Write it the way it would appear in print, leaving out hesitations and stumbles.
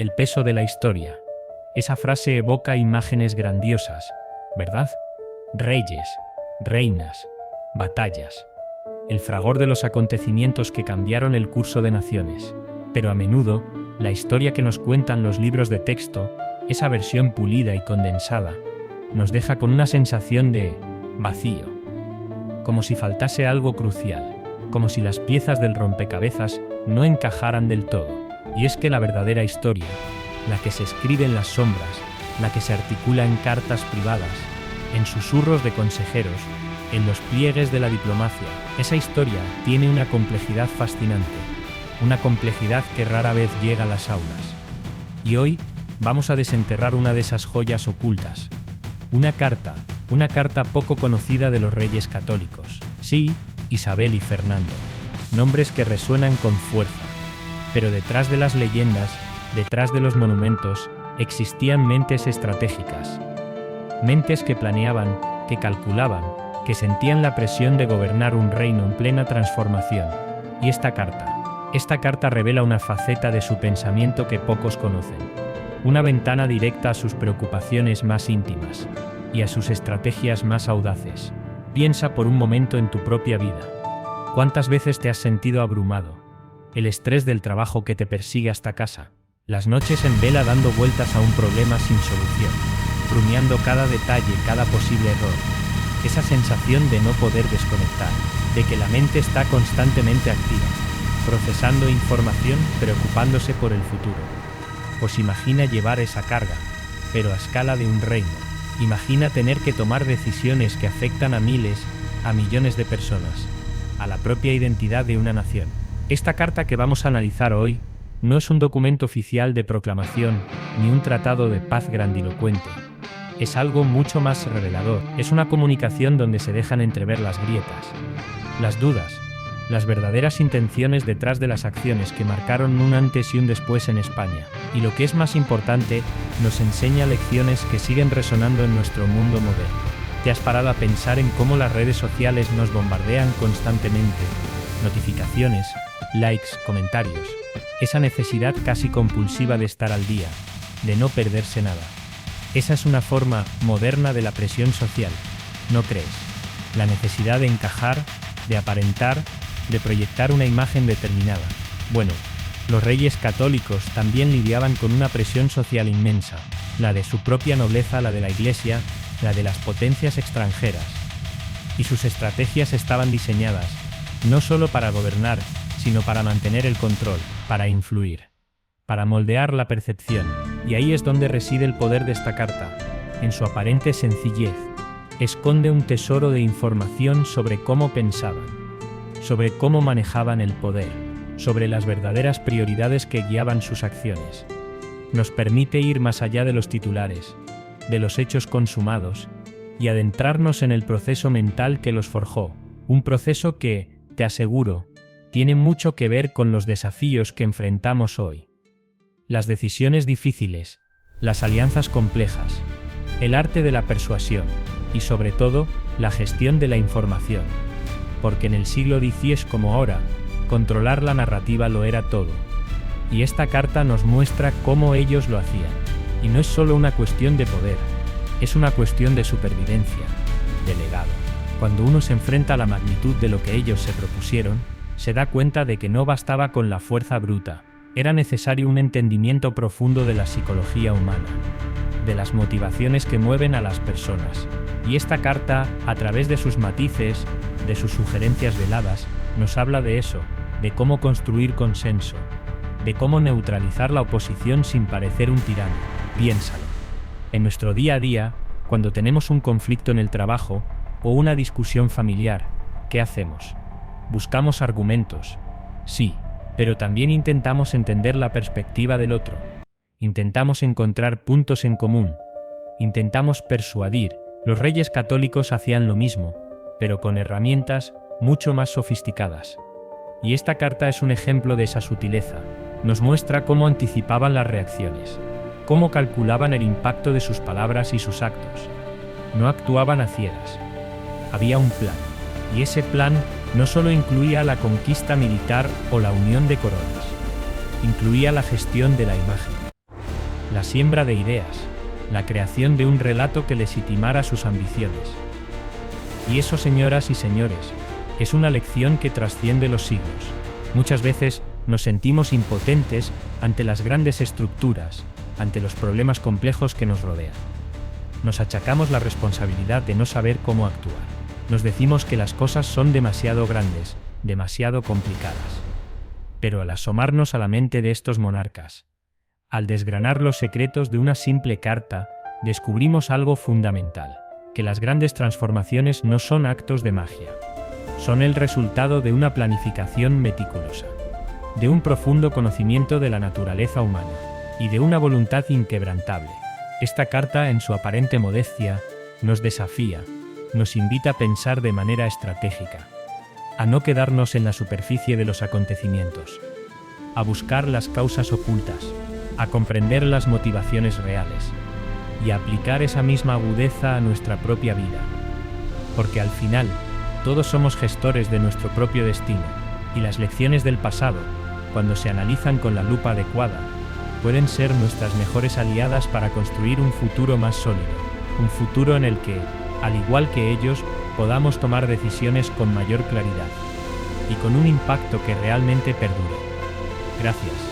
El peso de la historia. Esa frase evoca imágenes grandiosas, ¿verdad? Reyes, reinas, batallas. El fragor de los acontecimientos que cambiaron el curso de naciones. Pero a menudo, la historia que nos cuentan los libros de texto, esa versión pulida y condensada, nos deja con una sensación de vacío. Como si faltase algo crucial, como si las piezas del rompecabezas no encajaran del todo. Y es que la verdadera historia, la que se escribe en las sombras, la que se articula en cartas privadas, en susurros de consejeros, en los pliegues de la diplomacia, esa historia tiene una complejidad fascinante, una complejidad que rara vez llega a las aulas. Y hoy vamos a desenterrar una de esas joyas ocultas. Una carta poco conocida de los reyes católicos. Sí, Isabel y Fernando. Nombres que resuenan con fuerza. Pero detrás de las leyendas, detrás de los monumentos, existían mentes estratégicas. Mentes que planeaban, que calculaban, que sentían la presión de gobernar un reino en plena transformación. Y esta carta revela una faceta de su pensamiento que pocos conocen. Una ventana directa a sus preocupaciones más íntimas y a sus estrategias más audaces. Piensa por un momento en tu propia vida. ¿Cuántas veces te has sentido abrumado? El estrés del trabajo que te persigue hasta casa. Las noches en vela dando vueltas a un problema sin solución. Rumiando cada detalle, cada posible error. Esa sensación de no poder desconectar. De que la mente está constantemente activa. Procesando información, preocupándose por el futuro. Pues imagina llevar esa carga, pero a escala de un reino. Imagina tener que tomar decisiones que afectan a miles, a millones de personas, a la propia identidad de una nación. Esta carta que vamos a analizar hoy no es un documento oficial de proclamación ni un tratado de paz grandilocuente. Es algo mucho más revelador. Es una comunicación donde se dejan entrever las grietas, las dudas, las verdaderas intenciones detrás de las acciones que marcaron un antes y un después en España. Y lo que es más importante, nos enseña lecciones que siguen resonando en nuestro mundo moderno. ¿Te has parado a pensar en cómo las redes sociales nos bombardean constantemente? Notificaciones, likes, comentarios. Esa necesidad casi compulsiva de estar al día, de no perderse nada. Esa es una forma moderna de la presión social, ¿no crees? La necesidad de encajar, de aparentar, de proyectar una imagen determinada. Bueno, los reyes católicos también lidiaban con una presión social inmensa, la de su propia nobleza, la de la Iglesia, la de las potencias extranjeras. Y sus estrategias estaban diseñadas, no solo para gobernar, sino para mantener el control, para influir, para moldear la percepción. Y ahí es donde reside el poder de esta carta. En su aparente sencillez, esconde un tesoro de información sobre cómo pensaban, sobre cómo manejaban el poder, sobre las verdaderas prioridades que guiaban sus acciones. Nos permite ir más allá de los titulares, de los hechos consumados, y adentrarnos en el proceso mental que los forjó, un proceso que, te aseguro, tiene mucho que ver con los desafíos que enfrentamos hoy. Las decisiones difíciles, las alianzas complejas, el arte de la persuasión, y sobre todo, la gestión de la información. Porque en el siglo X como ahora, controlar la narrativa lo era todo. Y esta carta nos muestra cómo ellos lo hacían. Y no es solo una cuestión de poder, es una cuestión de supervivencia, de legado. Cuando uno se enfrenta a la magnitud de lo que ellos se propusieron, se da cuenta de que no bastaba con la fuerza bruta, era necesario un entendimiento profundo de la psicología humana, de las motivaciones que mueven a las personas. Y esta carta, a través de sus matices, de sus sugerencias veladas, nos habla de eso, de cómo construir consenso, de cómo neutralizar la oposición sin parecer un tirano. Piénsalo. En nuestro día a día, cuando tenemos un conflicto en el trabajo o una discusión familiar, ¿qué hacemos? Buscamos argumentos. Sí, pero también intentamos entender la perspectiva del otro. Intentamos encontrar puntos en común. Intentamos persuadir. Los reyes católicos hacían lo mismo, pero con herramientas mucho más sofisticadas. Y esta carta es un ejemplo de esa sutileza. Nos muestra cómo anticipaban las reacciones, cómo calculaban el impacto de sus palabras y sus actos. No actuaban a ciegas. Había un plan, y ese plan no solo incluía la conquista militar o la unión de coronas, incluía la gestión de la imagen. la siembra de ideas, la creación de un relato que legitimara sus ambiciones. Y eso, señoras y señores, es una lección que trasciende los siglos. Muchas veces nos sentimos impotentes ante las grandes estructuras, ante los problemas complejos que nos rodean. Nos achacamos la responsabilidad de no saber cómo actuar. Nos decimos que las cosas son demasiado grandes, demasiado complicadas. Pero al asomarnos a la mente de estos monarcas, al desgranar los secretos de una simple carta, descubrimos algo fundamental, que las grandes transformaciones no son actos de magia. Son el resultado de una planificación meticulosa, de un profundo conocimiento de la naturaleza humana y de una voluntad inquebrantable. Esta carta, en su aparente modestia, nos desafía, nos invita a pensar de manera estratégica, a no quedarnos en la superficie de los acontecimientos, a buscar las causas ocultas, a comprender las motivaciones reales y a aplicar esa misma agudeza a nuestra propia vida. Porque al final, todos somos gestores de nuestro propio destino, y las lecciones del pasado, cuando se analizan con la lupa adecuada, pueden ser nuestras mejores aliadas para construir un futuro más sólido, un futuro en el que, al igual que ellos, podamos tomar decisiones con mayor claridad y con un impacto que realmente perdure. Gracias.